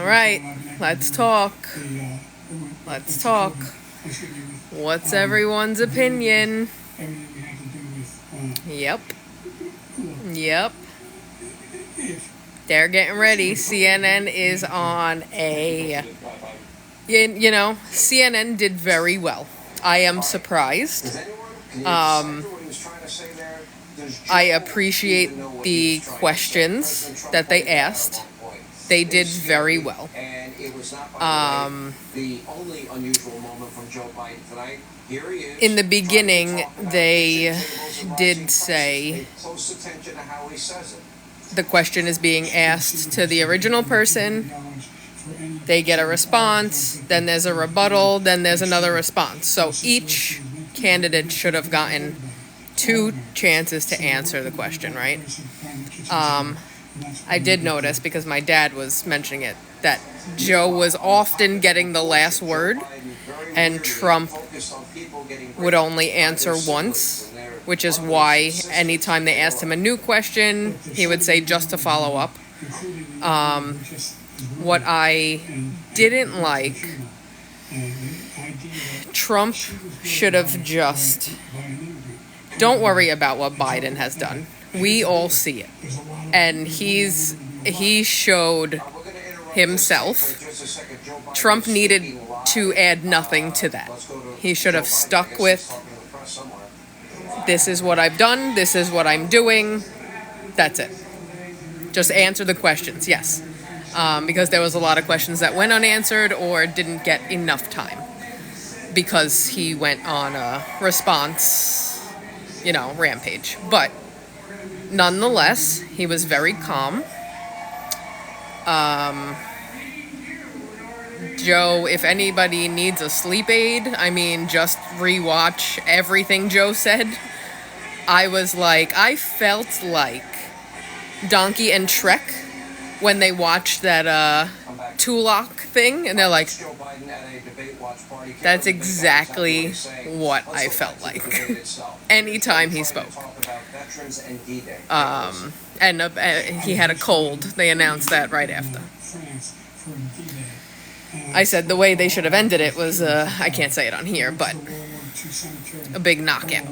All right, let's talk. Let's talk. What's everyone's opinion? Yep. They're getting ready. CNN is on a... CNN did very well. I am surprised. I appreciate the questions that they asked. They did very well. In the beginning, they did say the question is being asked to the original person. They get a response, then there's a rebuttal, then there's another response. So each candidate should have gotten 2 chances to answer the question, right? I did notice, because my dad was mentioning it, that Joe was often getting the last word, and Trump would only answer once, which is why anytime they asked him a new question, he would say just to follow up. What I didn't like, Trump should have just... Don't worry about what Biden has done. We all see it. And he showed himself. Trump needed to add nothing to that. He should have stuck with, this is what I've done, this is what I'm doing, that's it. Just answer the questions, yes. Because there was a lot of questions that went unanswered or didn't get enough time. Because he went on a response, rampage. But nonetheless, he was very calm. Joe, if anybody needs a sleep aid, just rewatch everything Joe said. I felt like Donkey and Shrek when they watched that Tulloch thing, and they're like, that's exactly what I felt like anytime he spoke. And he had a cold. They announced that right after. I said the way they should have ended it was, I can't say it on here, but a big knockout.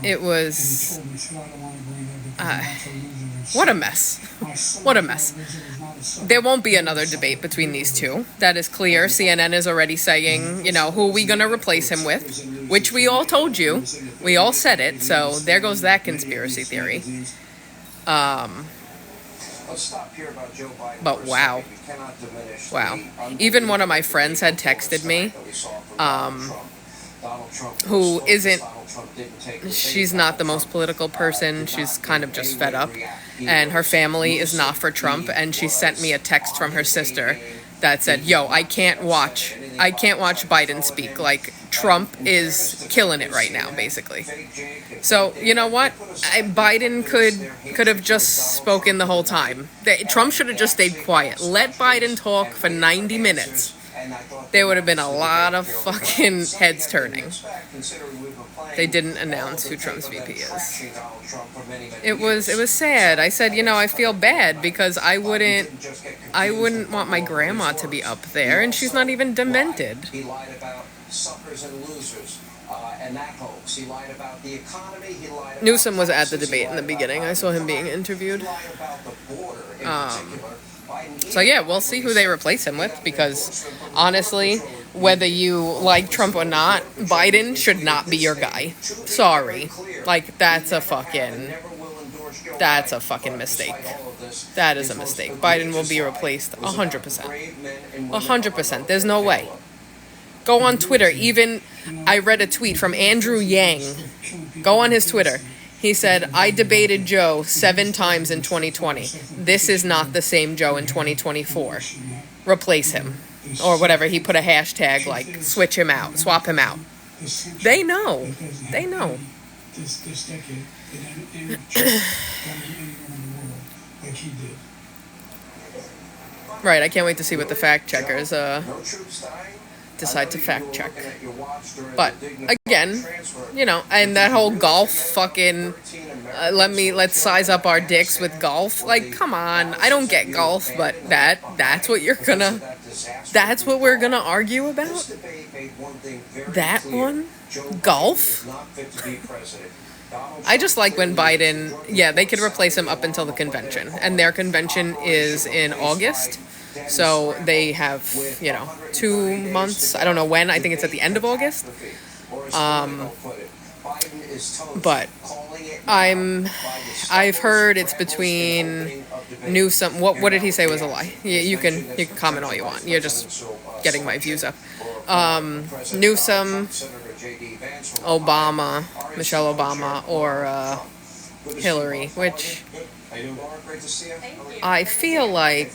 It was... what a mess. What a mess. There won't be another debate between these two. That is clear. CNN is already saying, who are we going to replace him with? Which we all told you. We all said it, so there goes that conspiracy theory. But wow. Even one of my friends had texted me, who isn't, she's not the most political person, she's kind of just fed up, and her family is not for Trump, and she sent me a text from her sister that said, I can't watch Biden speak, Trump is killing it right now, basically. So, you know what? Biden could have just spoken the whole time. Trump should have just stayed quiet. Let Biden talk for 90 minutes. There would have been a lot of fucking heads turning. They didn't announce who Trump's VP is. It was sad. I said, I feel bad because I wouldn't want my grandma to be up there, and she's not even demented. He lied about suckers and losers, and that hoax. He lied about the economy. He lied about Newsom was at the debate in the beginning. I saw him being interviewed. So yeah, we'll see who they replace him with, because honestly, whether you like Trump or not, Biden should not be your guy. Sorry. That's a fucking mistake. That is a mistake. Biden will be replaced 100%. 100%. There's no way. Go on Twitter. Even I read a tweet from Andrew Yang. Go on his Twitter. He said, I debated Joe 7 times in 2020. This is not the same Joe in 2024. Replace him. Or whatever. He put a hashtag switch him out, swap him out. They know. They know. Right, I can't wait to see what the fact checkers decide to fact check. But again, and that whole golf fucking let's size up our dicks with golf. Like, come on, I don't get golf, but that's what we're gonna argue about. That one, golf. I just like when Biden, yeah, they could replace him up until the convention, and their convention is in August. So they have, 2 months. I don't know when. I think it's at the end of August. But I've heard it's between Newsom. What did he say was a lie? You can comment all you want. You're just getting my views up. Newsom, Obama, Michelle Obama, or Hillary, which I feel like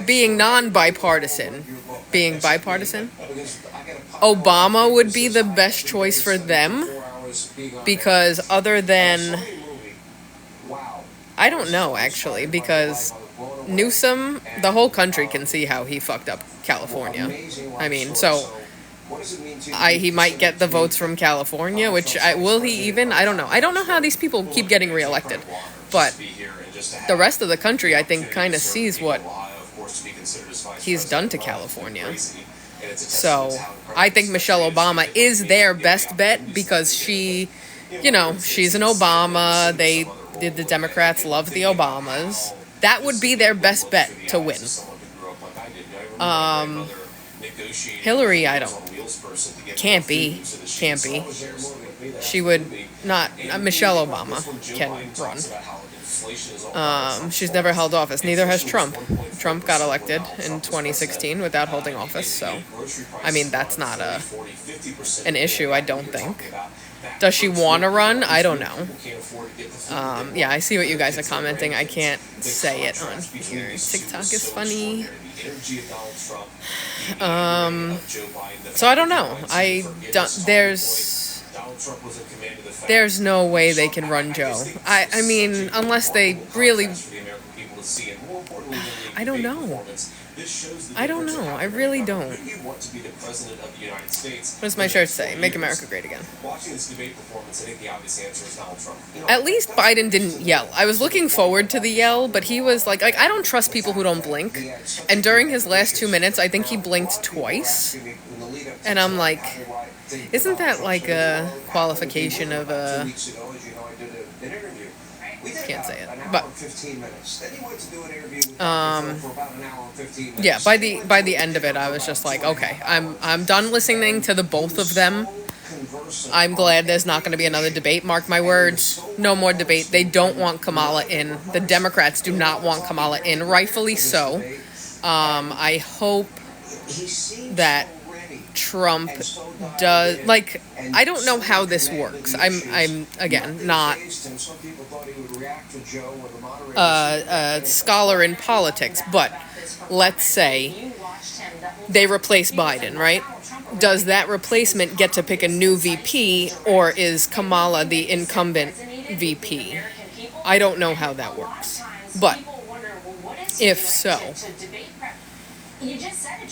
being bipartisan, Obama would be the best choice for them, because other than, I don't know actually, because Newsom, the whole country can see how he fucked up California. I mean, so he might get the votes from California, which will he even? I don't know. I don't know how these people keep getting reelected, but the rest of the country, I think, kind of sees what he's done to California. So I think Michelle Obama is their best bet, because she's an Obama. The Democrats love the Obamas. That would be their best bet to win. Hillary, can't be. She would not. Michelle Obama can run. She's never held office. Neither has Trump. Trump got elected in 2016 without holding office. So, I mean, that's not an issue, I don't think. Does she want to run? I don't know. Yeah, I see what you guys are commenting. I can't say it on here. TikTok is funny. So I don't know. There's no way they can run Joe. I mean, unless they really. I don't know. I really don't. What does my shirt say? Make America Great Again. At least Biden didn't yell. I was looking forward to the yell, but he was like I don't trust people who don't blink. And during his last 2 minutes, I think he blinked twice. And I'm like, isn't that like a qualification of a... Can't say it, but yeah. By the end of it, I was just like, okay, I'm done listening to the both of them. I'm glad there's not going to be another debate. Mark my words, no more debate. They don't want Kamala in. The Democrats do not want Kamala in, rightfully so. I hope that Trump does, like, I don't know how this works. I'm again not a scholar in politics, but let's say they replace Biden, right? Does that replacement get to pick a new VP, or is Kamala the incumbent VP? I don't know how that works, but if so,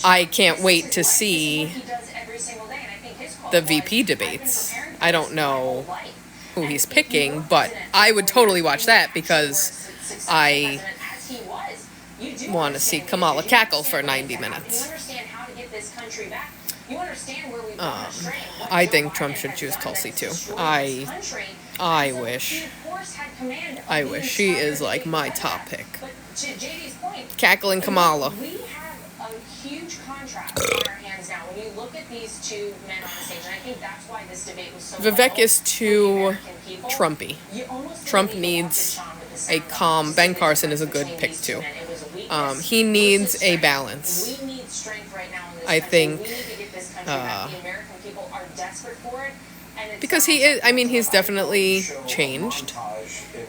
I can't wait to see the VP debates. I don't know who he's picking, but I would totally watch that, because I want to see Kamala cackle for 90 minutes. I think Trump should choose Tulsi too. I wish. She is like my top pick. Cackling Kamala. Huge contrast on our hands now when you look at these two men on the stage, and I think that's why this debate was so Vivek is too Trumpy. Trump needs a calm. Ben Carson is a good pick too. He needs a balance. I think because he is, I mean, he's definitely changed.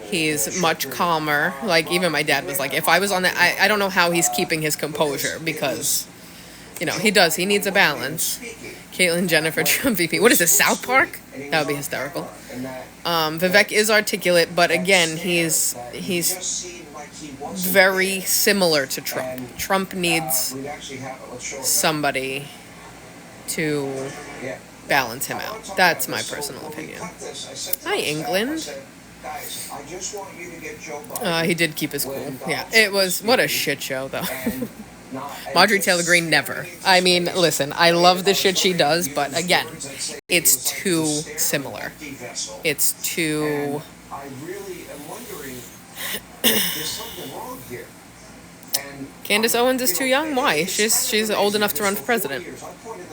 He's much calmer. Like, even my dad was like, if I was on that, I don't know how he's keeping his composure, because, he does. He needs a balance. Caitlyn Jennifer, Trump VP. What is this, South Park? That would be hysterical. Vivek is articulate, but again, he's very similar to Trump. Trump needs somebody to balance him out. That's my personal opinion. Hi, England. He did keep his cool. Yeah, it was, what a shit show, though. Marjorie Taylor Greene, never. I mean, listen, I love the shit she does, but again, it's too similar. It's too... I really am wondering, there's something wrong here. Candace Owens is too young? Why? She's old enough to run for president.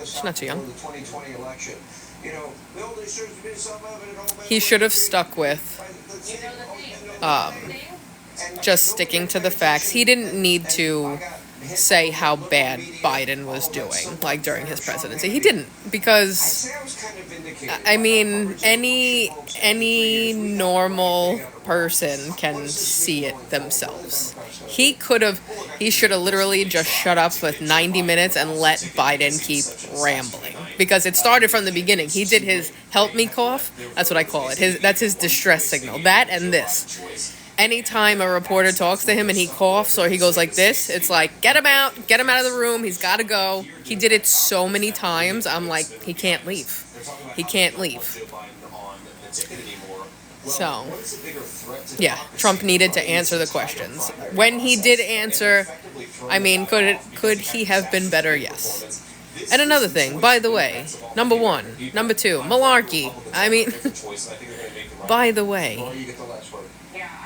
She's not too young. He should have stuck with just sticking to the facts. He didn't need to say how bad Biden was doing, like, during his presidency. He didn't, because, I mean, any normal person can see it themselves. He should have literally just shut up for 90 minutes and let Biden keep rambling. Because it started from the beginning. He did his help me cough. That's what I call it. That's his distress signal. That and this. Anytime a reporter talks to him and he coughs or he goes like this, it's like, get him out of the room, he's got to go. He did it so many times, I'm like, he can't leave. He can't leave. So, yeah, Trump needed to answer the questions. When he did answer, I mean, could he have been better? Yes. And another thing, by the way, number one, number two, malarkey. I mean, by the way...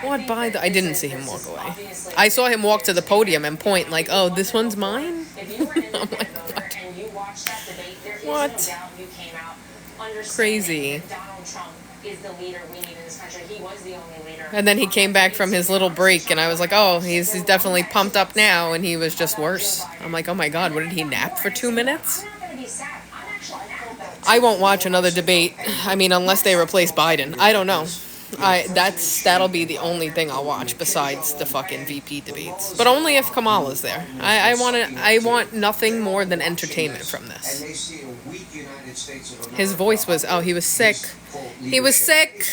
What I didn't see him walk away. I saw him walk to the podium and point like, oh, this one's mine? I'm like, what? Crazy. And then he came back from his little break and I was like, oh, he's definitely pumped up now, and he was just worse. I'm like, oh my God, what did he nap for 2 minutes? I won't watch another debate. I mean, unless they replace Biden. I don't know. That'll be the only thing I'll watch besides the fucking VP debates. But only if Kamala's there. I want nothing more than entertainment from this. His voice was, oh, he was sick. He was sick.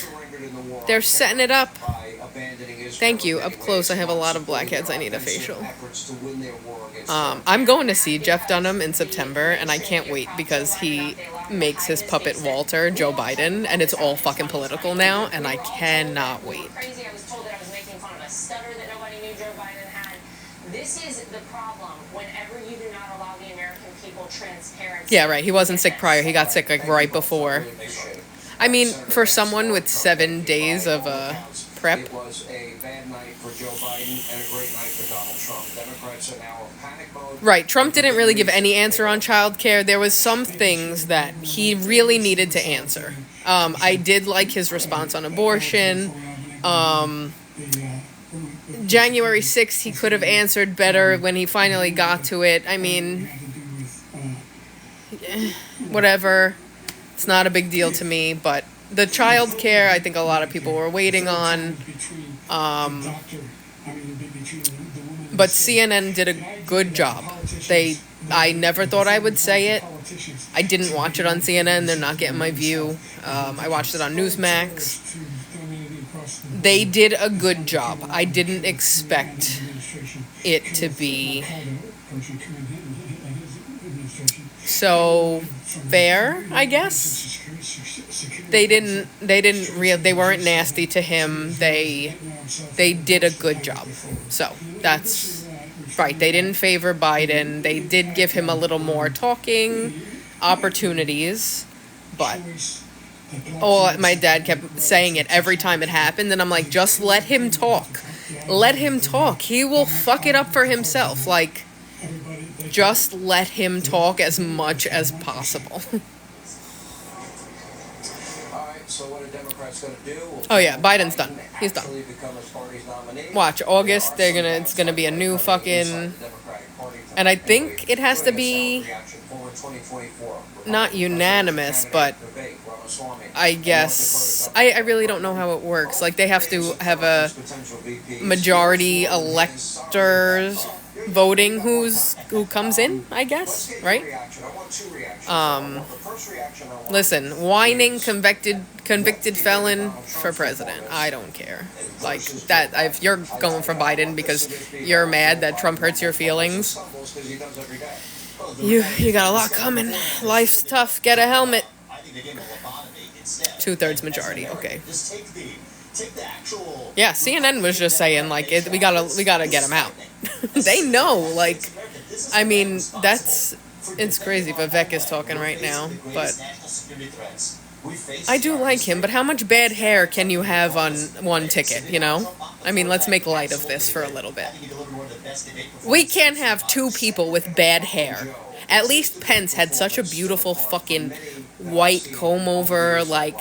They're setting it up. Thank you. Up close, I have a lot of blackheads. I need a facial. I'm going to see Jeff Dunham in September, and I can't wait because he makes his puppet Walter Joe Biden, and it's all fucking political now, and I cannot wait. This is the problem whenever you do not allow the American people transparency. Yeah, right. He wasn't sick prior. He got sick like right before. I mean, for someone with 7 days of prep. It was a bad night for Joe Biden and a great night for Donald Trump. Democrats are now in panic mode. Right. Trump didn't really give any answer on childcare. There was some things that he really needed to answer. I did like his response on abortion. January 6th, he could have answered better when he finally got to it. I mean, whatever. It's not a big deal to me, but the child care, I think a lot of people were waiting on. But CNN did a good job. I never thought I would say it. I didn't watch it on CNN. They're not getting my view. I watched it on Newsmax. They did a good job. I didn't expect it to be so fair, I guess. They weren't nasty to him. They did a good job. So that's right. They didn't favor Biden. They did give him a little more talking opportunities, but my dad kept saying it every time it happened, and I'm like, just let him talk. Let him talk. He will fuck it up for himself. Like, just let him talk as much as possible. So what are Democrats going to do? Oh yeah, Biden's done. He's done. Watch, August, it's gonna be a new fucking, and I think it has to be not unanimous, but I guess I really don't know how it works. Like, they have to have a majority electors voting who comes in, I guess, right? Listen, whining convicted felon for president. I don't care. Like that. If you're going for Biden because you're mad that Trump hurts your feelings, you got a lot coming. Life's tough. Get a helmet. 2/3 majority. Okay. Yeah, CNN was just saying like we gotta get him out. They know, like, I mean, it's crazy. Vivek is talking right now, but I do like him. But how much bad hair can you have on one ticket? You know, I mean, let's make light of this for a little bit. We can't have two people with bad hair. At least Pence had such a beautiful fucking white comb over, like,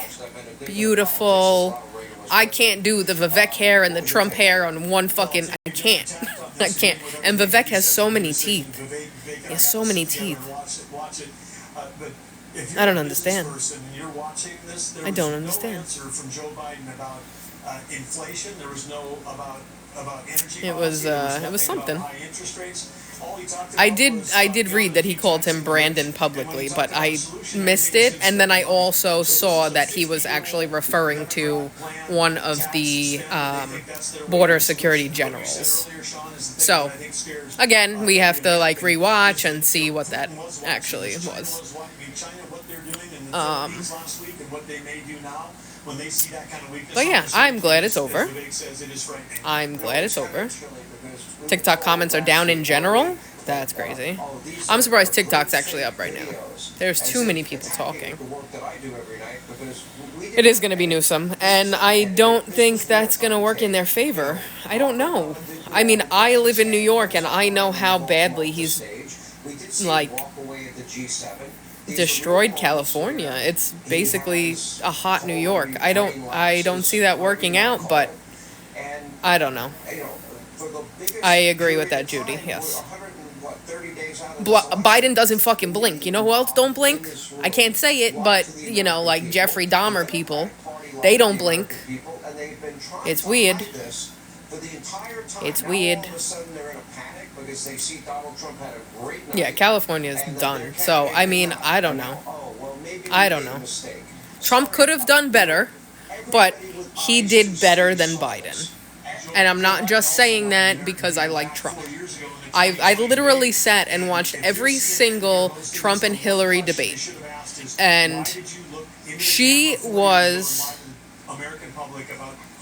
beautiful. I can't do the Vivek hair and the Trump hair on one fucking. I can't. I can't. And Vivek has so many teeth. He has so many teeth. I don't understand. I don't understand. It was something. I did read that he called him Brandon publicly, but I missed it, and then I also saw that he was actually referring to one of the border security generals. So, again, we have to like rewatch and see what that actually was. But yeah, I'm glad it's over. I'm glad it's over. TikTok comments are down in general. That's crazy. I'm surprised TikTok's actually up right now. There's too many people talking. It is going to be Newsom, and I don't think that's going to work in their favor. I don't know. I mean, I live in New York, and I know how badly he's, like, destroyed California. It's basically a hot New York. I don't see that working out, but I don't know. I agree with that, Judy. Yes. Biden doesn't fucking blink. You know who else don't blink? I can't say it, but, you know, like Jeffrey Dahmer people, they don't blink. It's weird. It's weird. Yeah, California's done. So, I mean, I don't know. I don't know. Trump could have done better, but he did better than Biden. And I'm not just saying that because I like Trump. I literally sat and watched every single Trump and Hillary debate. And she was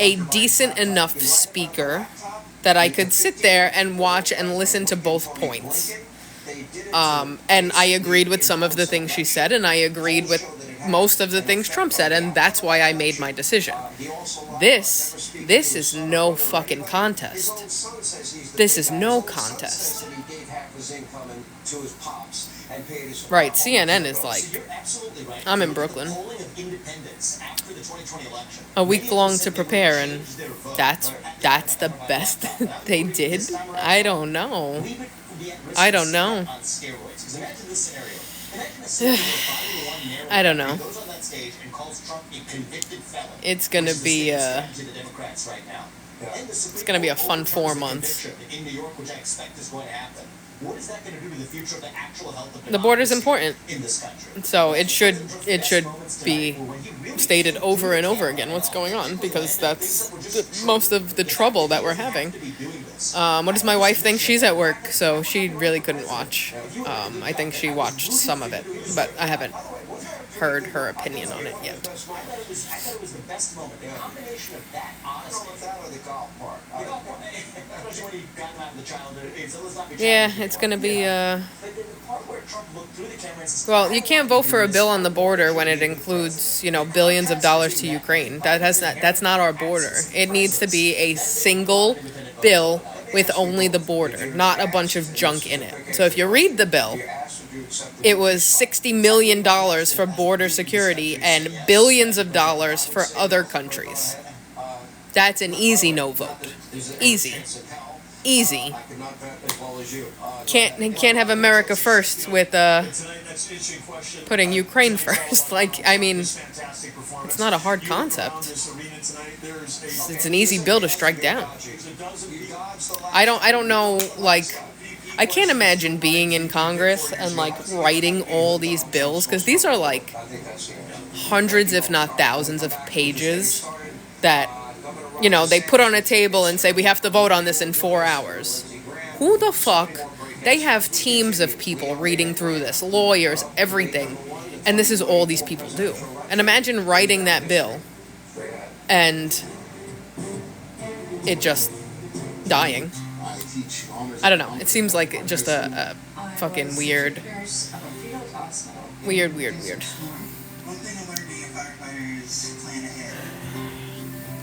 a decent enough speaker that I could sit there and watch and listen to both points. And I agreed with some of the things she said, and I agreed with most of the things Trump said, and that's why I made my decision. This is no fucking contest. This is no contest. Right, CNN is like, I'm in Brooklyn. A week long to prepare, and that's the best they did? I don't know. I don't know. I don't know. It's gonna be it's gonna be a fun 4 months. The border's important, so it should be stated over and over again what's going on, because that's most of the trouble that we're having. What does my wife think? She's at work, so she really couldn't watch. I think she watched some of it, but I haven't heard her opinion on it yet. Yeah, it's gonna be well, you can't vote for a bill on the border when it includes, billions of dollars to Ukraine. That's not our border. It needs to be a single bill with only the border, not a bunch of junk in it. So if you read the bill, it was $60 million for border security and billions of dollars for other countries. That's an easy no vote. Easy. Can't have America first with putting Ukraine first. It's not a hard concept. It's an easy bill to strike down. I don't know, I can't imagine being in Congress and writing all these bills, because these are hundreds if not thousands of pages that they put on a table and say we have to vote on this in 4 hours. Who the fuck? They have teams of people reading through this, lawyers, everything. And this is all these people do. And imagine writing that bill and it just dying. I don't know. It seems like just a fucking weird.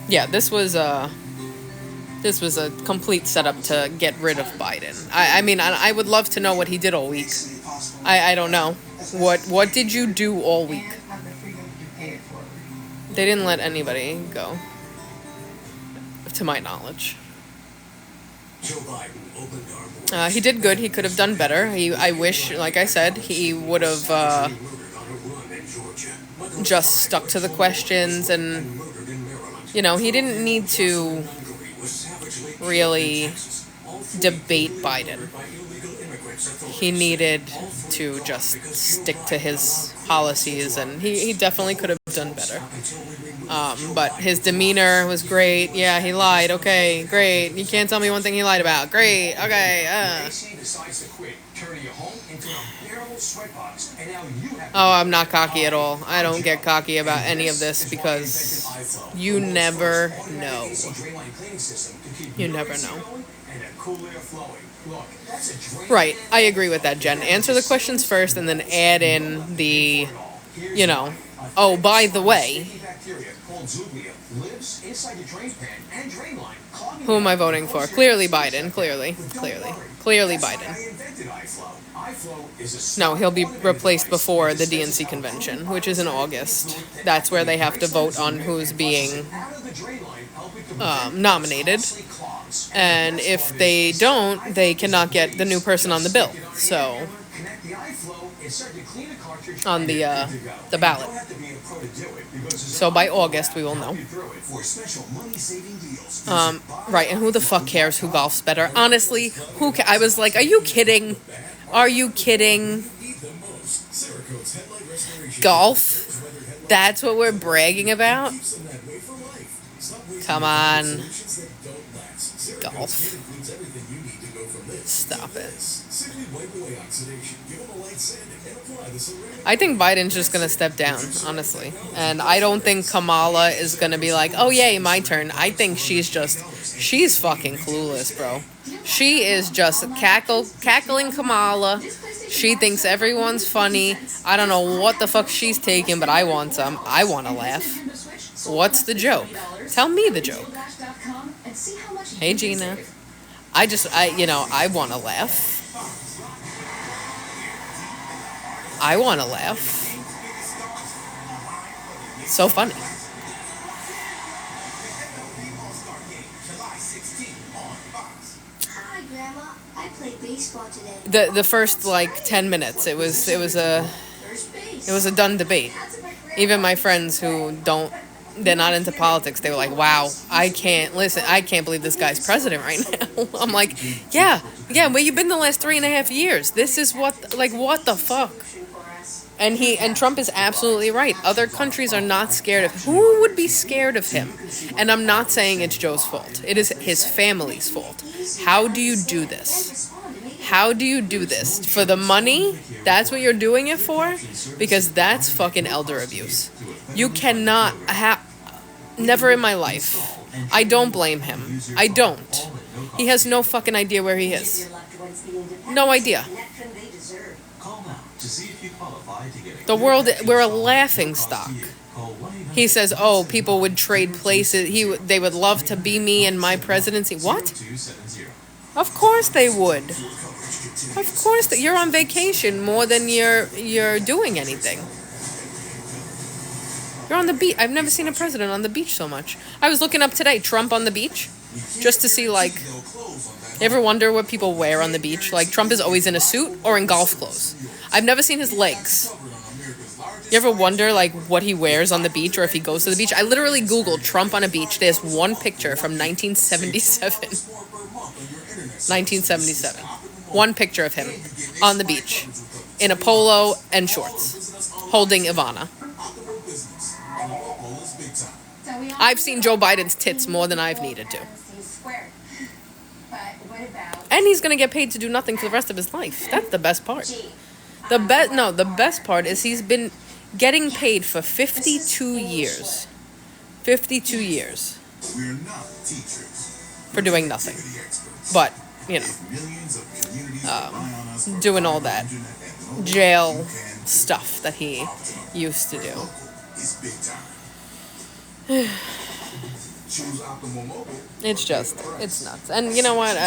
Yeah, this was a complete setup to get rid of Biden. I mean, I would love to know what he did all week. I don't know. What did you do all week? They didn't let anybody go, to my knowledge. He did good. He could have done better. I wish, like I said, he would have just stuck to the questions, and he didn't need to really debate Biden. He needed to just stick to his policies, and he definitely could have done better. But his demeanor was great. Yeah, he lied. Okay, great. You can't tell me one thing he lied about. Great. Okay. Oh, I'm not cocky at all. I don't get cocky about any of this because you never know. You never know. Right, I agree with that, Jen. Answer the questions first and then add in the, oh, by the way, who am I voting for? Clearly Biden. Clearly Biden. No, he'll be replaced before the DNC convention, which is in August. That's where they have to vote on who's being nominated. And if they don't, they cannot get the new person on the bill. So, on the ballot. So by August, we will know. Right, and who the fuck cares who golfs better? Honestly, I was like, are you kidding? Are you kidding? Golf? That's what we're bragging about? Come on. Golf. Stop it. I think Biden's just going to step down, honestly. And I don't think Kamala is going to be like, oh, yay, my turn. I think she's fucking clueless, bro. She is just cackling Kamala. She thinks everyone's funny. I don't know what the fuck she's taking, but I want some. I want to laugh. What's the joke? Tell me the joke. Hey, Gina. I want to laugh. I want to laugh. So funny. Hi, Grandma. I played baseball today. The first 10 minutes, it was a done debate. Even my friends who they're not into politics, they were like, wow, I can't believe this guy's president right now. I'm like, yeah, where you been the last 3.5 years? This is what the fuck? And Trump is absolutely right. Other countries are not scared of him. Who would be scared of him? And I'm not saying it's Joe's fault. It is his family's fault. How do you do this? How do you do this? For the money? That's what you're doing it for? Because that's fucking elder abuse. You cannot never in my life. I don't blame him. I don't. He has no fucking idea where he is. No idea. The world, we're a laughing stock. He says, oh, people would trade places. They would love to be me in my presidency. What? Of course they would. Of course. You're on vacation more than you're doing anything. You're on the beach. I've never seen a president on the beach so much. I was looking up today, Trump on the beach, just to see, you ever wonder what people wear on the beach? Trump is always in a suit or in golf clothes. I've never seen his legs. You ever wonder, what he wears on the beach or if he goes to the beach? I literally Googled Trump on a beach. There's one picture from 1977. 1977. One picture of him on the beach in a polo and shorts, holding Ivana. I've seen Joe Biden's tits more than I've needed to. And he's going to get paid to do nothing for the rest of his life. That's the best part. The best part is getting paid for 52 years. 52 years. For doing nothing. But, doing all that jail stuff that he used to do. It's nuts. And you know what?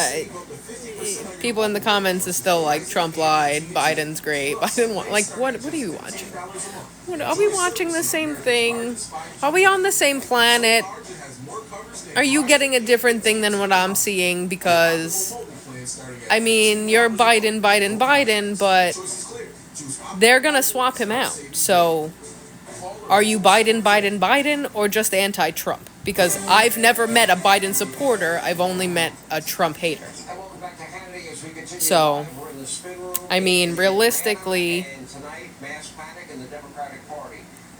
People in the comments is still like, Trump lied, Biden's great, Biden what are you watching? Are we watching the same thing? Are we on the same planet? Are you getting a different thing than what I'm seeing? Because, I mean, you're Biden, but they're gonna swap him out. So, are you Biden, or just anti-Trump? Because I've never met a Biden supporter. I've only met a Trump hater. So, I mean, realistically,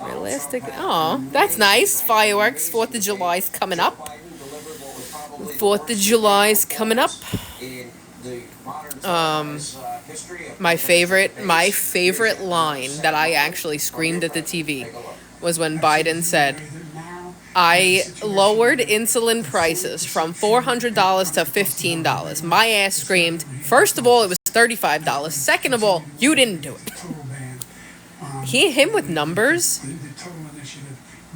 oh, that's nice. Fireworks. 4th of July's coming up. 4th of July's coming up. My favorite line that I actually screamed at the TV was when Biden said, I lowered insulin prices from $400 to $15. My ass screamed, first of all, it was $35. Second of all, you didn't do it. Him with numbers?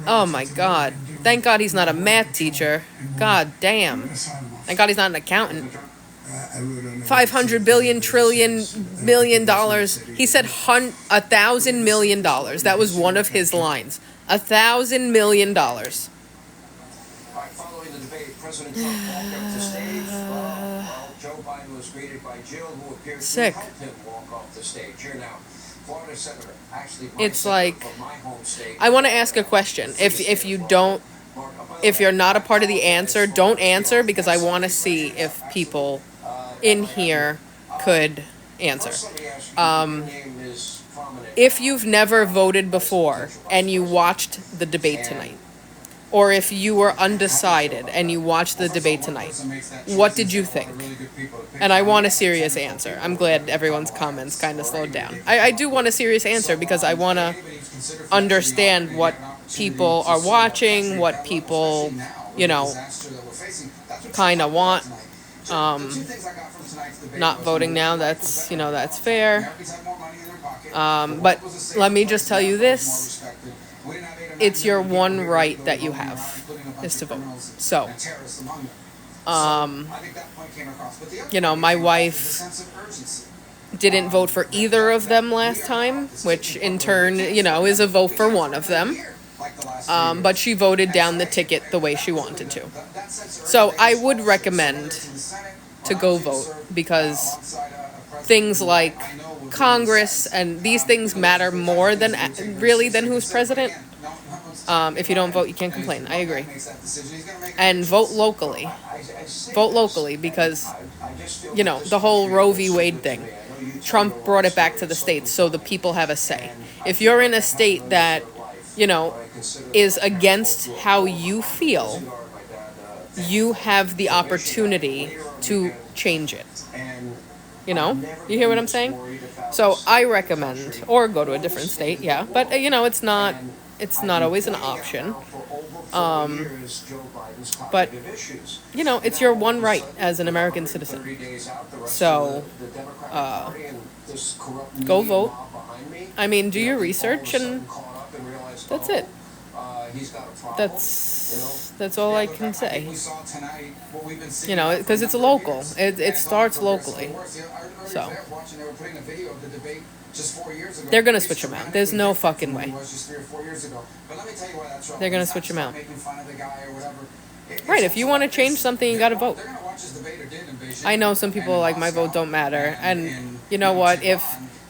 Oh my God. Thank God he's not a math teacher. God damn. Thank God he's not an accountant. 500 billion trillion million dollars. He said $1,000 million. That was one of his lines. $1,000 million. Following the debate, President Trump walked up the stage. Joe Biden was greeted by Jill, who appeared to help him walk off the stage. Here now, Florida Senator, it's like, I want to ask a question. If you're not a part of the answer, don't answer, because I want to see if people in here could answer. If you've never voted before and you watched the debate tonight, or if you were undecided and you watched the debate tonight, what did you think? And I want a serious answer. I'm glad everyone's comments kind of slowed down. I do want a serious answer, because I want to understand what people are watching, what people, kind of want. Not voting now, that's fair. But let me just tell you this. It's your one right that you have, is to vote. So, my wife didn't vote for either of them last time, which in turn, is a vote for one of them. But she voted down the ticket the way she wanted to. So I would recommend to go vote, because things like Congress and these things matter more than who's president. If you don't vote, you can't complain. I agree. And vote locally. Vote locally, because, the whole Roe v. Wade thing. Trump brought it back to the states, so the people have a say. If you're in a state that, is against how you feel, you have the opportunity to change it. You hear what I'm saying? So I recommend, or go to a different state, yeah. But, it's not always an option. But, it's your one right as an American citizen. So, go vote. I mean, do your research, and that's it. That's all I can say. Because it's local. It starts locally. So they're gonna switch them out. There's no fucking way. They're gonna switch them out. Right, if you want to change something, you gotta vote. I know some people are like, my vote don't matter. And you know what? If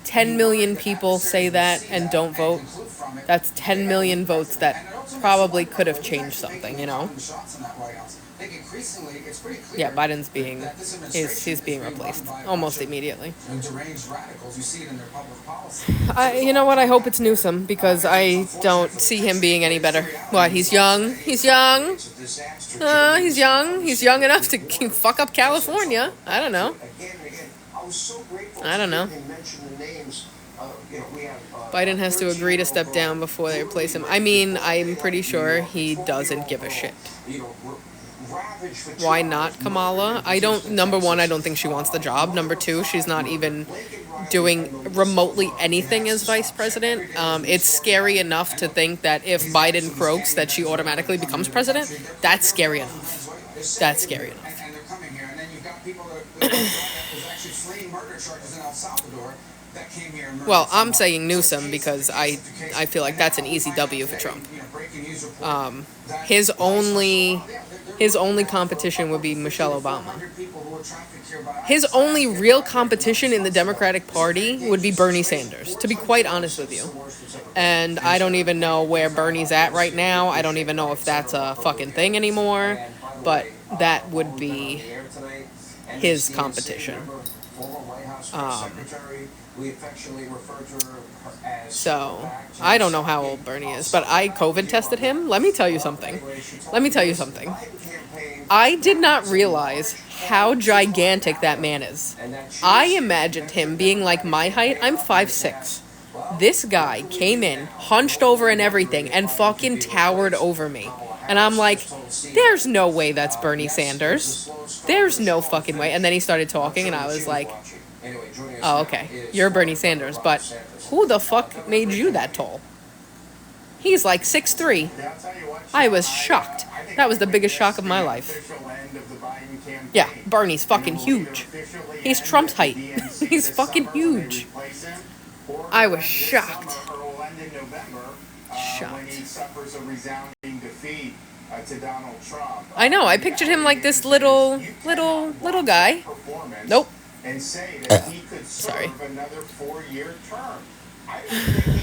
10 million people say that and don't vote, that's 10 million votes that probably could have changed something, Yeah, Biden's he's being replaced almost immediately. You know what? I hope it's Newsom, because I don't see him being any better. What? He's young. He's young. He's young. He's young enough to fuck up California. I don't know. Biden has to agree to step down before they replace him. I mean, I'm pretty sure he doesn't give a shit. Why not Kamala? Number one, I don't think she wants the job. Number two, she's not even doing remotely anything as vice president. It's scary enough to think that if Biden croaks, that she automatically becomes president. That's scary enough. That's scary enough. And they're coming here, and then you've got people that was actually fleeing murder charges in El Salvador that came here. Well, I'm saying Newsom because I feel like that's an easy W for Trump. His only competition would be Michelle Obama. His only real competition in the Democratic Party would be Bernie Sanders, to be quite honest with you. And I don't even know where Bernie's at right now. I don't even know if that's a fucking thing anymore. But that would be his competition. So, I don't know how old Bernie is, but I COVID tested him. Let me tell you something. I did not realize how gigantic that man is. I imagined him being like my height. I'm 5'6". This guy came in, hunched over and everything, and fucking towered over me. And I'm like, there's no way that's Bernie Sanders. There's no fucking way. And then he started talking, and I was like, oh, okay, you're Bernie Sanders, but who the fuck made you that tall? He's like 6'3". I was shocked. That was the biggest shock of my life. Yeah, Bernie's fucking huge. He's Trump's height. He's fucking huge. I was shocked. I know, I pictured him like this little guy. Nope. Sorry.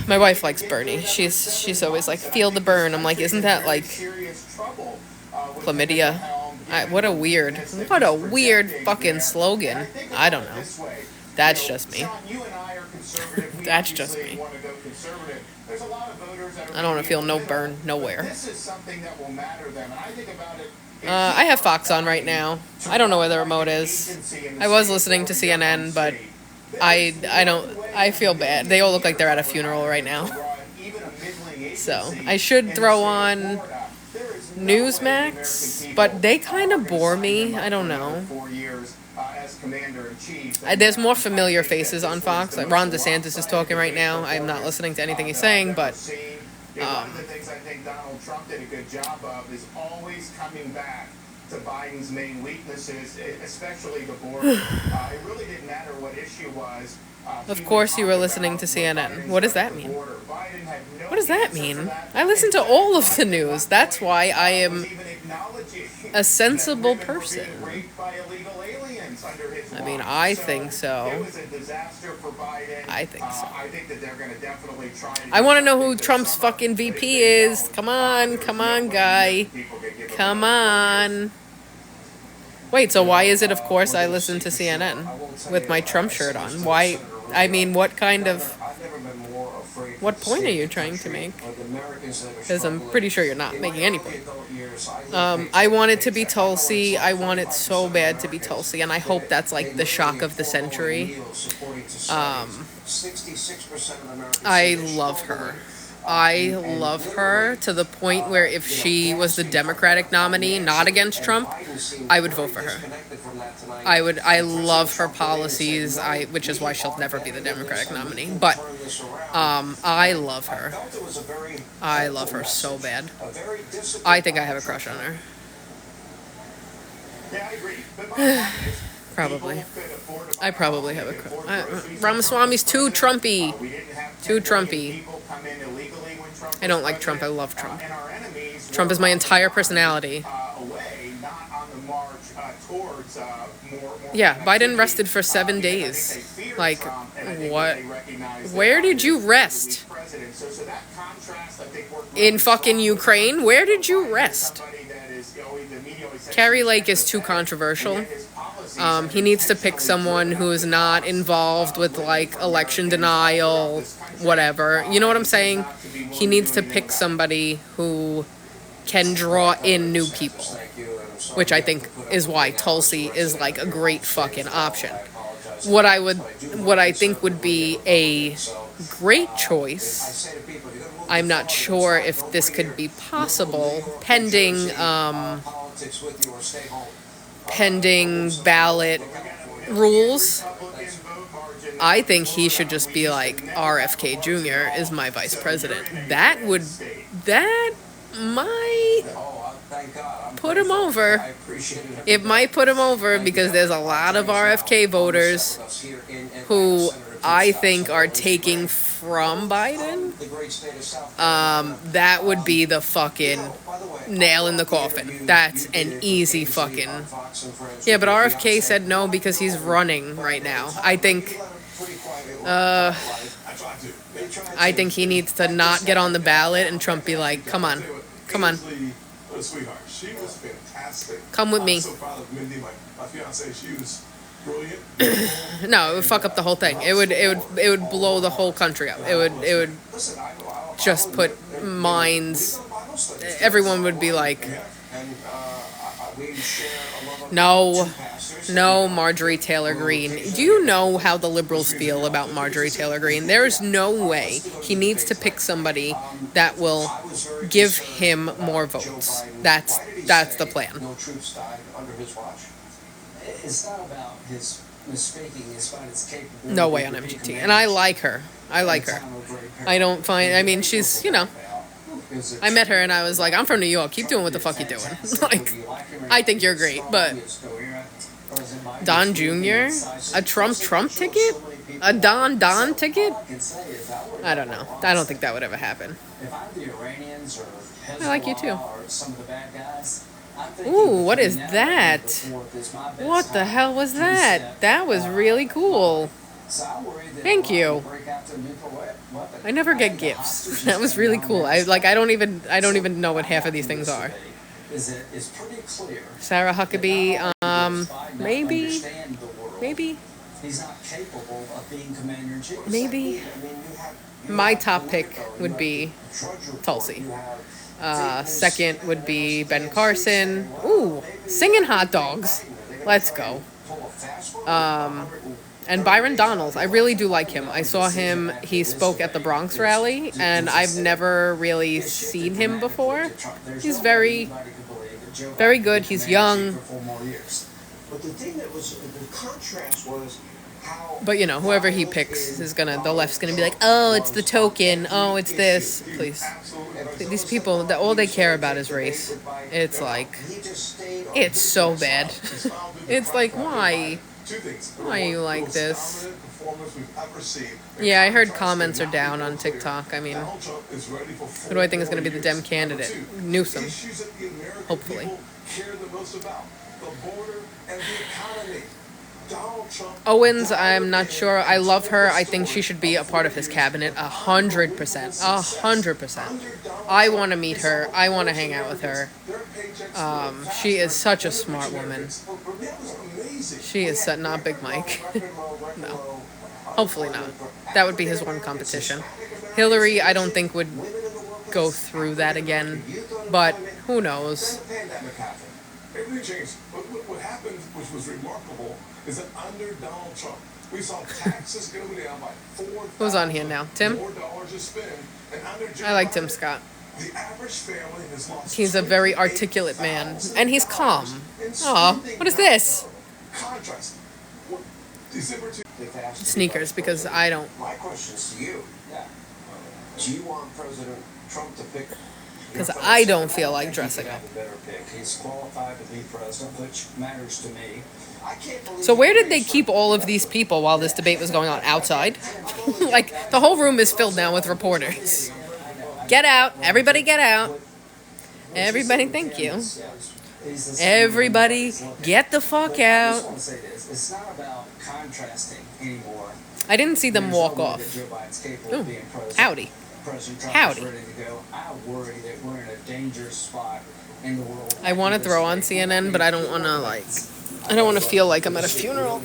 My wife likes Bernie. She's always like, feel the burn. I'm like, isn't that like chlamydia? What a weird fucking slogan. I don't know. That's just me. That's just me. I don't want to feel no burn nowhere. I have Fox on right now. I don't know where the remote is. I was listening to CNN, but I feel bad. They all look like they're at a funeral right now. So I should throw on Newsmax, but they kind of bore me. I don't know. There's more familiar faces on Fox. Like Ron DeSantis is talking right now. I'm not listening to anything he's saying, but one of the things I think Donald Trump did a good job of is always coming back to Biden's main weaknesses, especially the border. It really didn't matter what issue was. Of course you were listening to CNN. What does that mean? What does that mean? I listen to all of the news. That's why I am a sensible person. I mean, I think so. I think so. I want to know who Trump's fucking VP is. Come on, guy. Come on. Wait, so why is it, of course, I listen to CNN with my Trump shirt on? Why? I mean, what point are you trying to make? Because I'm pretty sure you're not making any point. I want it to be Tulsi. I want it so bad to be Tulsi, and I hope that's like the shock of the century. I love her. I love her to the point where if she was the Democratic nominee, not against Trump, I would vote for her. I love her policies, which is why she'll never be the Democratic nominee. But I love her. I love her so bad. I think I have a crush on her. Probably. I probably have a crush. Ramaswamy's too Trumpy. Too Trumpy. I don't like Trump. I love Trump. Trump is my entire personality. Yeah, Biden rested for 7 days. Like, what? Where did you rest? In fucking Ukraine? Where did you rest? Kari Lake is too controversial. He needs to pick someone who is not involved with, like, election denial, whatever. You know what I'm saying? He needs to pick somebody who can draw in new people, which I think is why Tulsi is, like, a great fucking option. What I think would be a great choice. I'm not sure if this could be possible pending ballot rules. I think he should just be like, RFK Jr. is my vice president. That might put him over. It might put him over because there's a lot of RFK voters who I think are taking from Biden. That would be the fucking nail in the coffin. That's an easy fucking... Yeah, but RFK said no because he's running right now. I think he needs to not get on the ballot and Trump be like, come on. Sweetheart, she was fantastic. Come with me. I'm so proud of Mindy, my fiance. She was brilliant. No, it would fuck up the whole thing. It would blow the whole country up. It would just put minds. Everyone would be like, no, Marjorie Taylor Greene. Do you know how the liberals feel about Marjorie Taylor Greene? There's no way. He needs to pick somebody that will give him more votes. That's the plan. No troops died under his watch. It's not about his misspeaking. It's about his capability. No way on MGT. And I like her. I mean, she's, I met her and I was like, I'm from New York. Keep doing what the fuck you're doing. Like, I think you're great, but Don Jr., a Trump ticket? A Don ticket? I don't know. I don't think that would ever happen. I like you too. Ooh, what is that? What the hell was that? That was really cool. Thank you. I never get gifts. That was really cool. I don't even know what half of these things are. Sarah Huckabee, maybe. My top pick would be Tulsi. Second would be Ben Carson. Ooh, singing hot dogs. Let's go. And Byron Donalds. I really do like him. I saw him. He spoke at the Bronx rally, and I've never really seen him before. He's very, very good. He's young. But whoever he picks is the left's gonna be like, oh, it's the token. Oh, it's this. Please. These people, all they care about is race. It's like, it's so bad. It's like, why? Why are you like this? Yeah, I heard comments are down on TikTok. I mean, who do I think is going to be the Dem candidate? Newsom. Hopefully. Owens, I'm not sure. I love her. I think she should be a part of his cabinet. 100%. 100%. I want to meet her. I want to hang out with her. She is such a smart woman. She is not Big Mike. No. Hopefully not. That would be his one competition. Hillary, I don't think would go through that again. But who knows? Everything changed. What happened, which was remarkable, is that under Donald Trump, we saw taxes go down by $4,000. Who's on here now? Tim? I like Tim Scott. The average family has lost. He's a very articulate man, and he's calm. Aw, what is this? Sneakers, because I don't. My question is to you. Do you want President Trump to pick? Because I don't feel like dressing up. He's qualified to be president, which matters to me. So where did they keep all of these people while this debate was going on? Outside? Like, the whole room is filled now with reporters. Get out. Everybody get out. Everybody, thank you. Everybody, get the fuck out. It's not about contrasting anymore. I didn't see them walk off. Ooh, howdy. Howdy. I want to throw on CNN, but I don't want to feel like I'm at a funeral.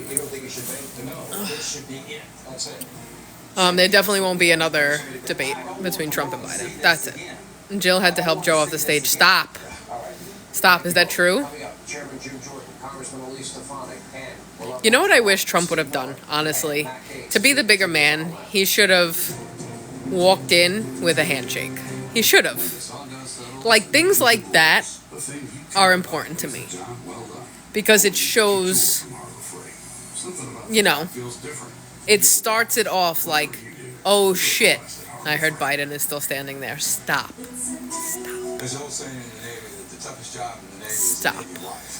There definitely won't be another debate between Trump and Biden. That's it. Jill had to help Joe off the stage. Stop. Is that true? Congressman Elise Stefanik, and we'll You know what I wish Trump would have done, honestly? To be the bigger man, he should have walked in with a handshake. He should have. Like, things like that are important to me. Because it shows, you know, it starts it off like, oh shit, I heard Biden is still standing there. Stop. There's an old saying in the Navy that the toughest job in the Navy is the Navy wife.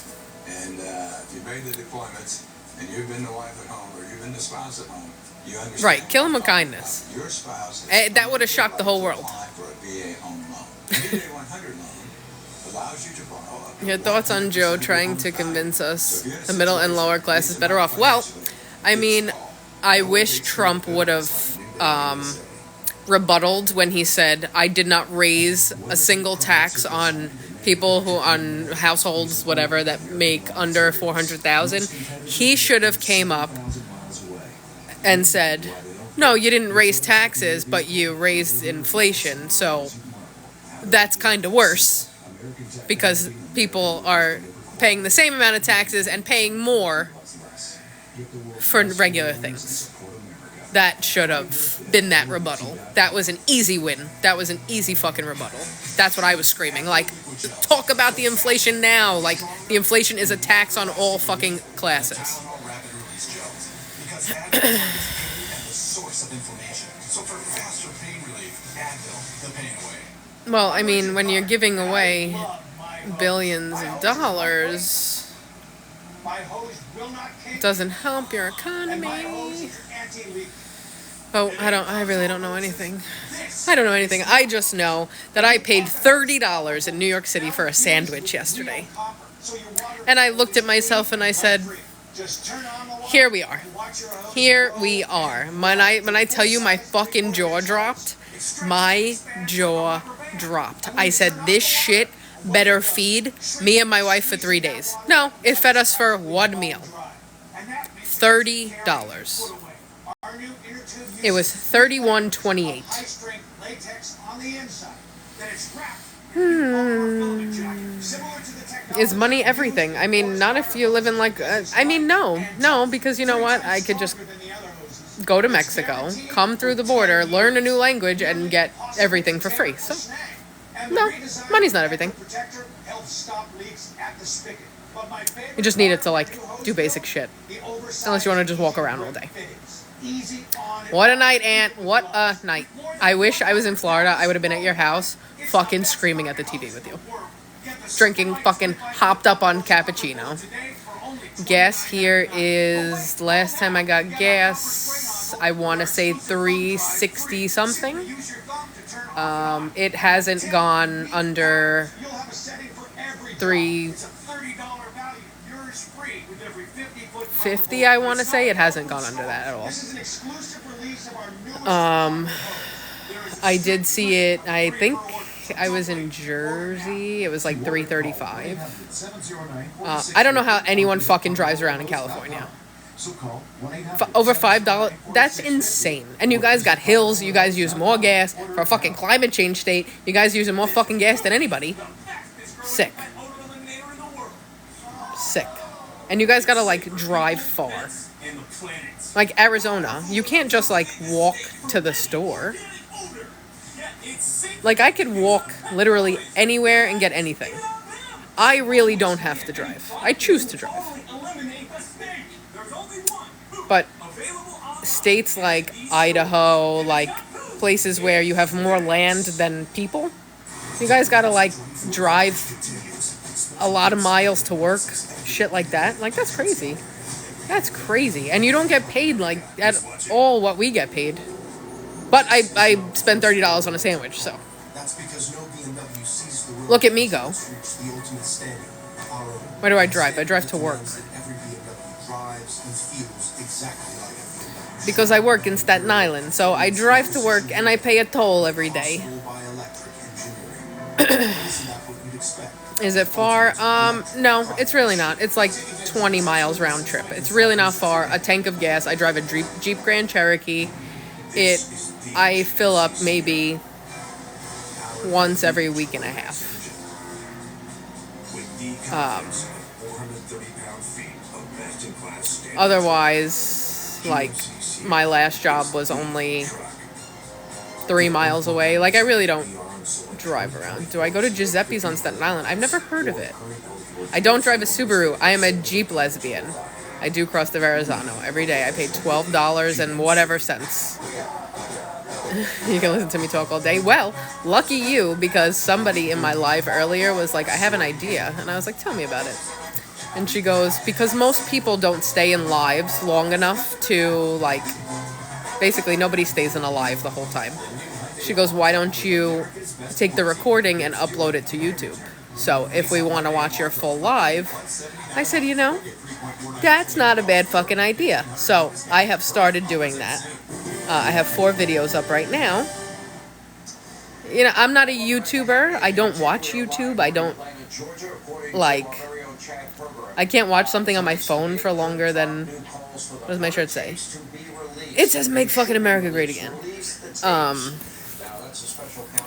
And if you've made the deployments and you've been the wife at home or you've been the spouse at home, you understand. Right, kill him with kindness. Your spouse That would have shocked the whole world. for a VA home loan. The VA 100 loan allows you to borrow. Your thoughts on Joe trying to convince us the middle and lower class is better off? Well, I mean, I wish Trump would have rebutted when he said, I did not raise a single tax on people on households, whatever, that make under 400,000. He should have came up and said, no, you didn't raise taxes, but you raised inflation. So that's kind of worse because people are paying the same amount of taxes and paying more for regular things. That should have been that rebuttal. That was an easy win. That was an easy fucking rebuttal. That's what I was screaming. Like, talk about the inflation now. Like, the inflation is a tax on all fucking classes. Well, I mean, when you're giving away billions of dollars, it doesn't help your economy. Oh, I really don't know anything. I don't know anything. I just know that I paid $30 in New York City for a sandwich yesterday. And I looked at myself and I said, here we are. Here we are. When I tell you my fucking jaw dropped, my jaw dropped. I said, this shit better feed me and my wife for 3 days. No, it fed us for one meal. $30. It was $31.28. Is money everything? I mean, not if you live in like... no, because you know what? I could just go to Mexico, come through the border, learn a new language, and get everything for free. So, no, money's not everything. You just need it to, like, do basic shit. Unless you want to just walk around all day. What a night, Aunt. What a night. I wish I was in Florida. I would have been at your house fucking screaming at the TV with you. Drinking fucking hopped up on cappuccino. Gas here is, last time I got gas, I want to say $3.60 something. It hasn't gone under $3.50, I want to say. It hasn't gone under that at all. I did see it, I think I was in Jersey. It was like $3.35. I don't know how anyone fucking drives around in California. Over $5, that's insane. And you guys got hills, you guys use more gas for a fucking climate change state. You guys using more fucking gas than anybody. Sick. And you guys gotta like drive far. Like Arizona, you can't just like walk to the store. Like I could walk literally anywhere and get anything. I really don't have to drive. I choose to drive. But states like Idaho, like places where you have more land than people, you guys gotta like drive a lot of miles to work, shit like that. Like that's crazy. That's crazy. And you don't get paid like at all what we get paid. But I spent $30 on a sandwich, so. Look at me go. Where do I drive? I drive to work. Because I work in Staten Island, so I drive to work and I pay a toll every day. Is it far? No, it's really not. It's like 20 miles round trip. It's really not far. A tank of gas. I drive a Jeep Grand Cherokee. I fill up maybe once every week and a half. Otherwise, like, my last job was only 3 miles away. Like, I really don't drive around. Do I go to Giuseppe's on Staten Island? I've never heard of it. I don't drive a Subaru. I am a Jeep lesbian. I do cross the Verrazano every day. I pay $12 and whatever cents. You can listen to me talk all day. Well, lucky you, because somebody in my live earlier was like, I have an idea. And I was like, tell me about it. And she goes, because most people don't stay in lives long enough to, like, basically nobody stays in a live the whole time. She goes, why don't you take the recording and upload it to YouTube? So if we want to watch your full live, I said, you know, that's not a bad fucking idea. So I have started doing that. I have 4 videos up right now. You know, I'm not a YouTuber. I don't watch YouTube. I don't, like, I can't watch something on my phone for longer than, what does my shirt say? It says make fucking America great again.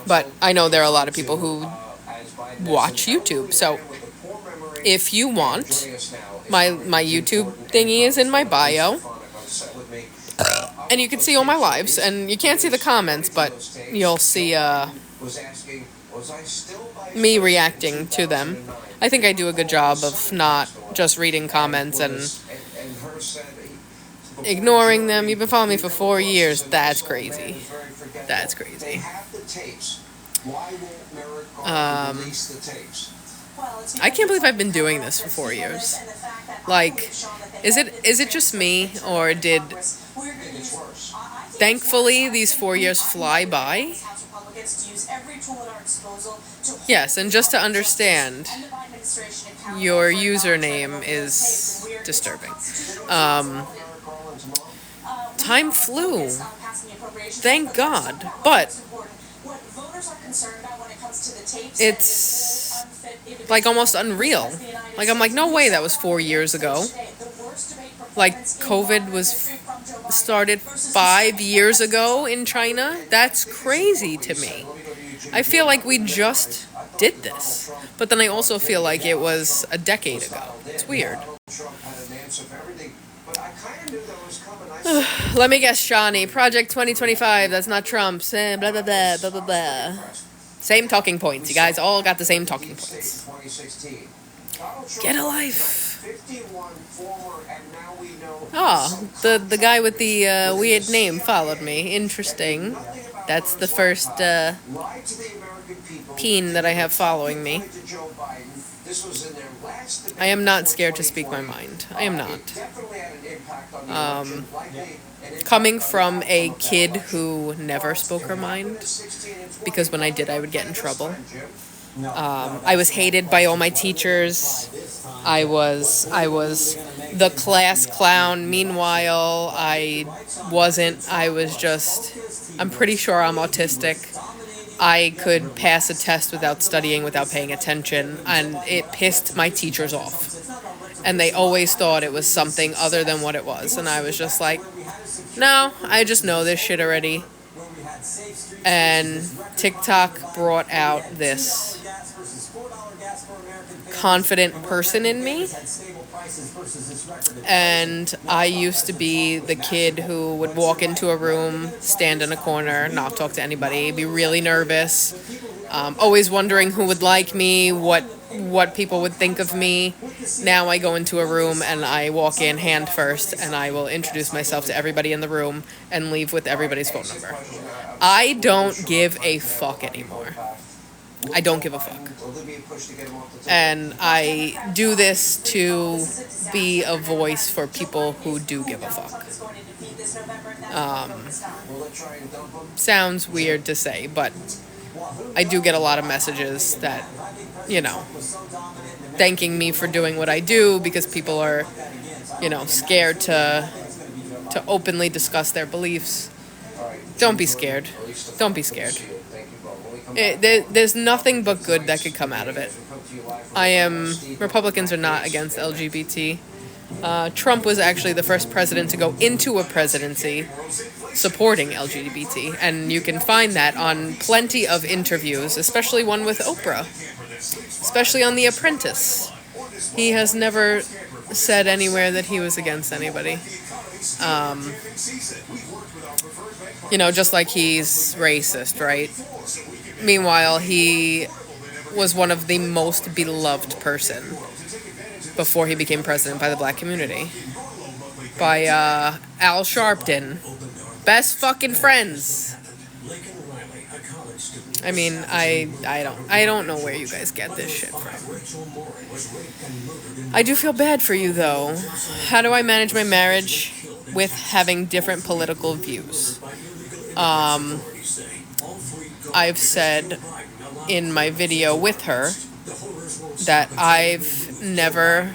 But I know there are a lot of people who watch YouTube. So if you want, my YouTube thingy is in my bio. And you can see all my lives, and you can't see the comments, but you'll see me reacting to them. I think I do a good job of not just reading comments and ignoring them. You've been following me for 4 years. That's crazy. That's crazy. I can't believe I've been doing this for 4 years. Like, is it just me, or did... Thankfully, these 4 years fly by. Yes, and just to understand, your username is disturbing. Time flew. Thank God. But it's like almost unreal. Like, I'm like, no way that was 4 years ago. Like, COVID was started 5 years ago in China. That's crazy to me. I feel like we just did this. But then I also feel like it was a decade ago. It's weird. Let me guess, Shawnee. Project 2025, that's not Trump's. Blah, blah, blah, blah, blah, blah. Same talking points. You guys all got the same talking points. Get a life. Oh, the guy with the weird name followed me. Interesting. That's the first peen that I have following me. I am not scared to speak my mind. I am not. Coming from a kid who never spoke her mind, because when I did, I would get in trouble. I was hated by all my teachers. I was the class clown. Meanwhile, I wasn't. I was just, I'm pretty sure I'm autistic. I could pass a test without studying, without paying attention, and it pissed my teachers off. And they always thought it was something other than what it was. And I was just like, no, I just know this shit already. And TikTok brought out this confident person in me. And I used to be the kid who would walk into a room, stand in a corner, not talk to anybody, be really nervous, always wondering who would like me, what people would think of me. Now I go into a room and I walk in hand first, and I will introduce myself to everybody in the room and leave with everybody's phone number. I don't give a fuck anymore. I don't give a fuck. And I do this to be a voice for people who do give a fuck. Sounds weird to say, but I do get a lot of messages that, you know, thanking me for doing what I do, because people are, you know, scared to openly discuss their beliefs. Don't be scared. Don't be scared. There's nothing but good that could come out of it. Republicans are not against LGBT. Trump was actually the first president to go into a presidency supporting LGBT, and you can find that on plenty of interviews, especially one with Oprah, especially on The Apprentice. He has never said anywhere that he was against anybody. Just like he's racist, right? Meanwhile, he was one of the most beloved person before he became president by the black community. By Al Sharpton. Best fucking friends. I mean, I don't know where you guys get this shit from. I do feel bad for you, though. How do I manage my marriage with having different political views? I've said in my video with her that I've never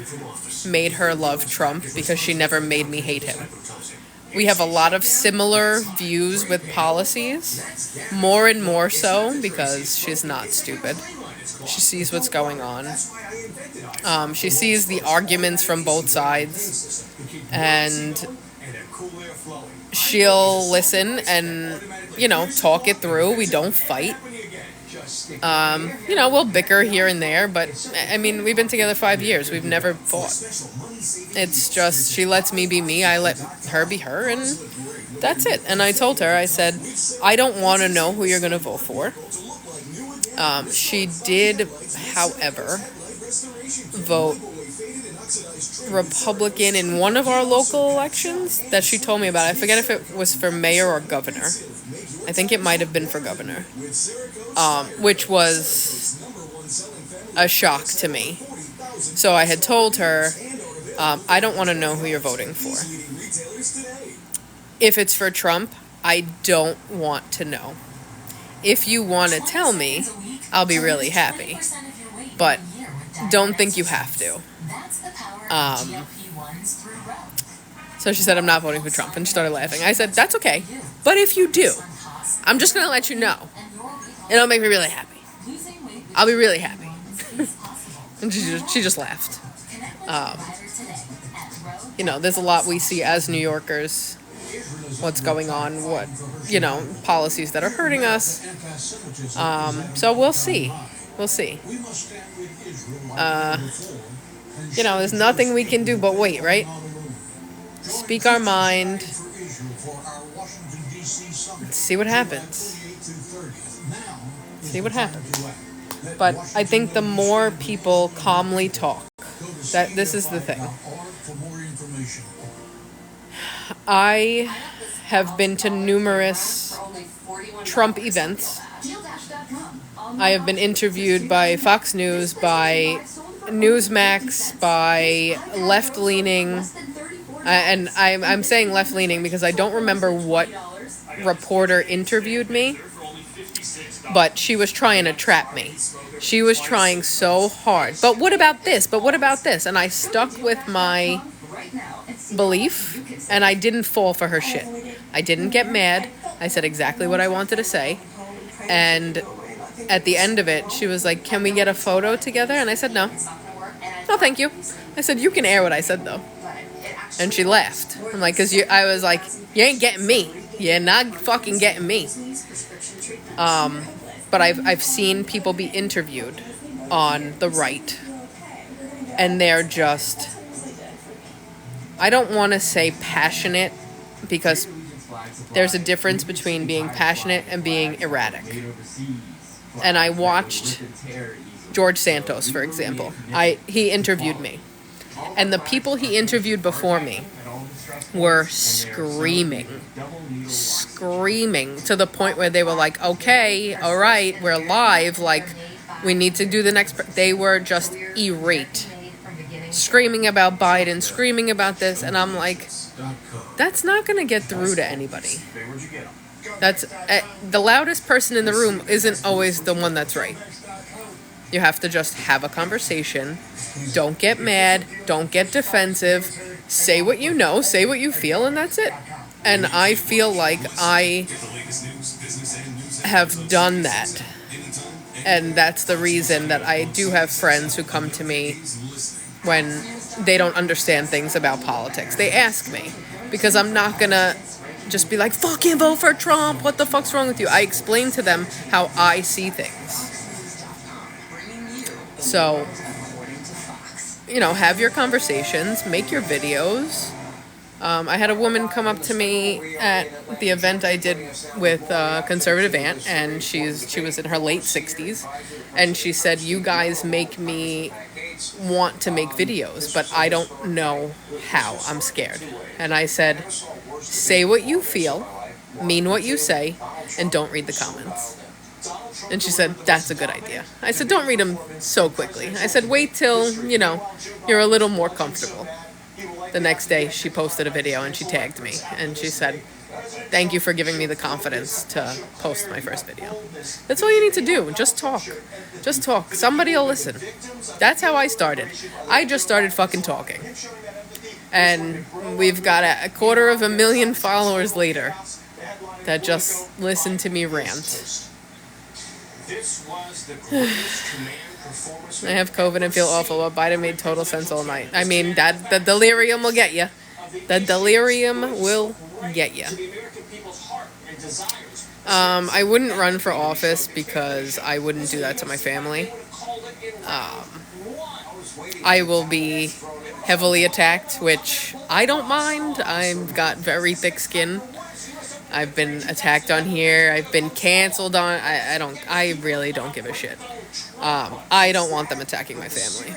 made her love Trump because she never made me hate him. We have a lot of similar views with policies, more and more so because she's not stupid. She sees what's going on. She sees the arguments from both sides, and she'll listen and, talk it through. We don't fight. We'll bicker here and there, but, I mean, we've been together 5 years. We've never fought. It's just, she lets me be me, I let her be her, and that's it. And I told her, I said, I don't want to know who you're going to vote for. She did, however, vote Republican in one of our local elections that she told me about. I forget if it was for mayor or governor. I think it might have been for governor, which was a shock to me. So I had told her, I don't want to know who you're voting for. If it's for Trump, I don't want to know. If you want to tell me, I'll be really happy. But don't think you have to. So she said, I'm not voting for Trump, and she started laughing. I said, that's okay. But if you do, I'm just going to let you know. It'll make me really happy. I'll be really happy. And she just laughed. There's a lot we see as New Yorkers, what's going on, policies that are hurting us. So we'll see. We'll see. There's nothing we can do but wait, right? Speak our mind. See what happens. See what happens. But I think the more people calmly talk, that this is the thing. I have been to numerous Trump events. I have been interviewed by Fox News, by Newsmax, by left-leaning, and I'm saying left-leaning because I don't remember what reporter interviewed me, but she was trying to trap me. She was trying so hard. But what about this? But what about this? And I stuck with my belief, and I didn't fall for her shit. I didn't get mad. I said exactly what I wanted to say. And at the end of it, she was like, can we get a photo together? And I said, no. No, thank you. I said, you can air what I said, though. And she laughed. I'm like, I was like, you ain't getting me. You're not fucking getting me. But I've seen people be interviewed on the right, and they're just, I don't want to say passionate, because there's a difference between being passionate and being erratic. And I watched George Santos, for example. He interviewed me. And the people he interviewed before me were screaming to the point where they were like, okay, all right, we're live, like, we need to do the next. They were just irate, screaming about Biden, screaming about this, and I'm like, that's not going to get through to anybody. That's the loudest person in the room isn't always the one that's right. You have to just have a conversation. Don't get mad. Don't get defensive. Say what you know. Say what you feel, and that's it. And I feel like I have done that. And that's the reason that I do have friends who come to me when they don't understand things about politics. They ask me, because I'm not going to just be like, fucking vote for Trump. What the fuck's wrong with you? I explain to them how I see things. So, have your conversations, make your videos. I had a woman come up to me at the event I did with Conservative Aunt, and she was in her late 60s, and she said, "You guys make me want to make videos, but I don't know how. I'm scared." And I said, "Say what you feel, mean what you say, and don't read the comments." And she said, "That's a good idea." I said, "Don't read them so quickly." I said, "Wait till, you're a little more comfortable." The next day, she posted a video and she tagged me. And she said, "Thank you for giving me the confidence to post my first video." That's all you need to do. Just talk. Just talk. Somebody will listen. That's how I started. I just started fucking talking. And we've got a 250,000 followers later that just listen to me rant. I have COVID and feel awful, but Biden made total sense all night. I mean, the delirium will get you. The delirium will get you. I wouldn't run for office because I wouldn't do that to my family. I will be heavily attacked, which I don't mind. I've got very thick skin. I've been attacked on here. I've been canceled on. I really don't give a shit. I don't want them attacking my family.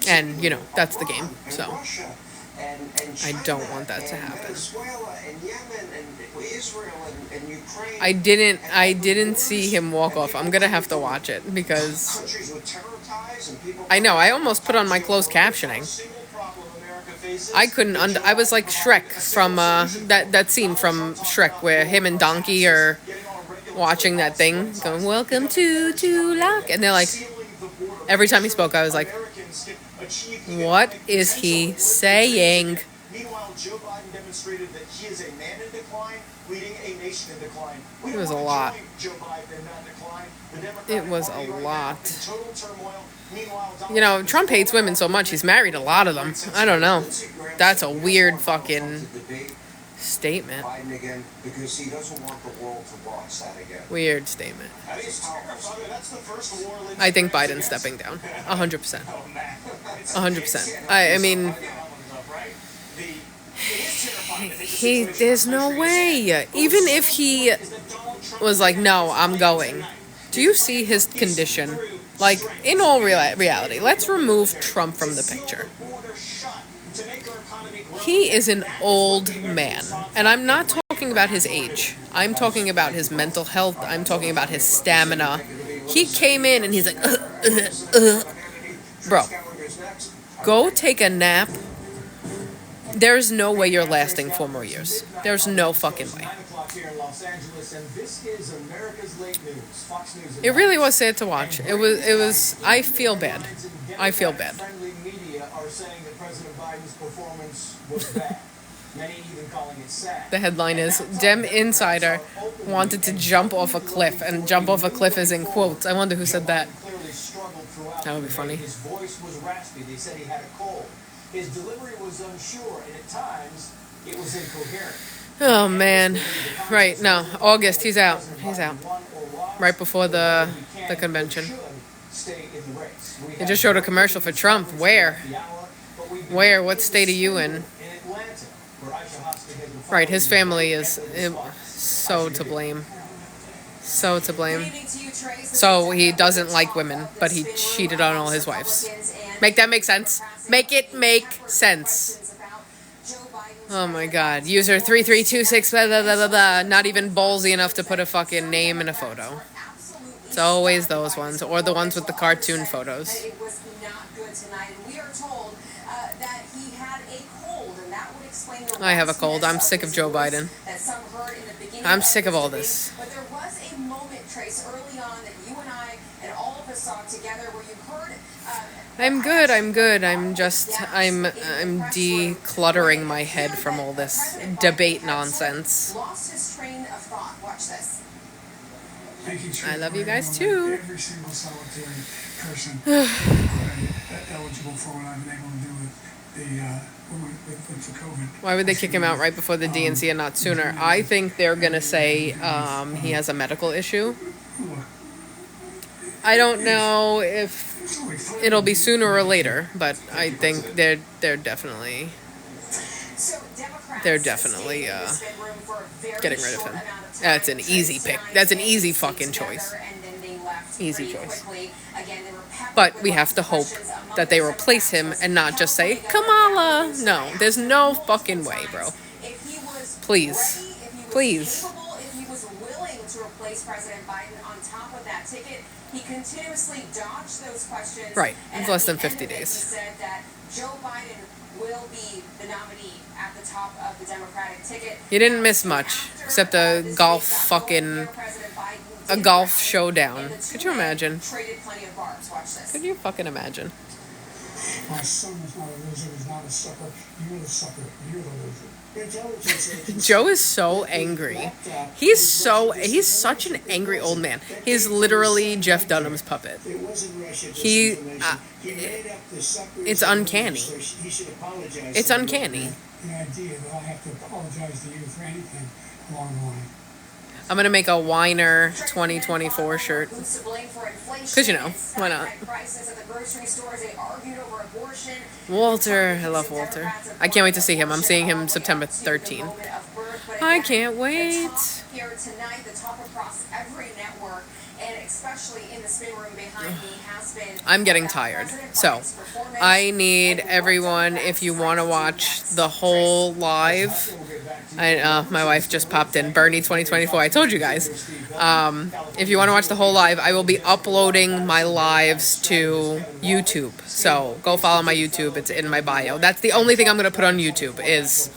And, that's the game. So, I don't want that to happen. I didn't see him walk off. I'm gonna have to watch it because I know, I almost put on my closed captioning. I couldn't I was like Shrek from that scene from Shrek where him and Donkey are watching that thing going, "Welcome to Lock," and they're like, every time he spoke I was like, what is he saying? Meanwhile, Joe Biden demonstrated that he is a man in decline, leading a nation in decline. It was a lot. Joe Biden in that decline. It was a lot. Trump hates women so much, he's married a lot of them. I don't know. That's a weird fucking statement. Weird statement. I think Biden's stepping down. 100%. 100%. I mean, there's no way. Even if he was like, "No, I'm going." Do you see his condition? Like, in all reality, let's remove Trump from the picture. He is an old man. And I'm not talking about his age. I'm talking about his mental health. I'm talking about his stamina. He came in and he's like, Bro, go take a nap. There's no way you're lasting 4 more years. There's no fucking way. It really was sad to watch. It was. I feel bad. I feel bad. The headline is, Dem Insider wanted to jump off a cliff, and jump off a cliff is in quotes. I wonder who said that. That would be funny. His voice was raspy. They said he had a cold. His delivery was unsure, and at times it was incoherent. Oh man. Right, no. August, he's out. He's out. Right before the convention. They just showed a commercial for Trump. Where? What state are you in? Right, his family is so to blame. So to blame. So he doesn't like women, but he cheated on all his wives. Make that make sense? Make it make sense. Oh my god. User 3326 blah blah blah blah blah. Not even ballsy enough to put a fucking name in a photo. It's always those ones, or the ones with the cartoon photos. I have a cold. I'm sick of Joe Biden. I'm sick of all this. But there was a moment, Trace, early on that you and I and all of us saw together where you heard I'm good. I'm decluttering my head from all this debate nonsense. Lost his train of thought. Watch this. I love you guys too. Every single solitary person eligible for what I've been able to do with COVID. Why would they kick him out right before the DNC and not sooner? I think they're gonna say he has a medical issue. I don't know if it'll be sooner or later, but I think they're definitely getting rid of him. That's an easy pick. That's an easy fucking choice. Easy choice. But we have to hope that they replace him and not just say Kamala. No, there's no fucking way, bro. Please. Please. If he was willing to replace President Biden on top of that ticket, he continuously dodged those questions. Right. It's less than 50 days. He said that Joe Biden will be the nominee at the top of the Democratic ticket. You didn't miss much, except a golf showdown. Could you imagine? Traded plenty of barbs. Watch this. Could you fucking imagine? My son was not a loser, was not a sucker. You're the sucker. You're the loser. Joe is so angry. He's such an angry old man. He's literally Jeff Dunham's puppet. It's uncanny. It's uncanny. The idea that I have to apologize to you for anything along the line. I'm gonna make a Whiner 2024 shirt. Cause why not? Walter, I love Walter. I can't wait to see him. I'm seeing him September 13th. I can't wait. Here tonight, the top across every network, and especially in the spin room behind me has been. I'm getting tired, so I need everyone. If you want to watch the whole live, my wife just popped in. Bernie 2024. I told you guys. If you want to watch the whole live, I will be uploading my lives to YouTube. So go follow my YouTube. It's in my bio. That's the only thing I'm going to put on YouTube is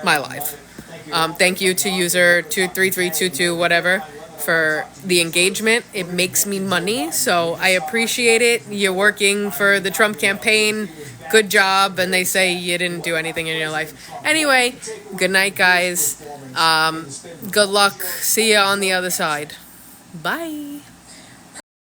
my live. Thank you to user 23322 whatever for the engagement. It makes me money, so I appreciate it. You're working for the Trump campaign. Good job. And they say you didn't do anything in your life. Anyway, good night, guys. Good luck. See ya on the other side. Bye.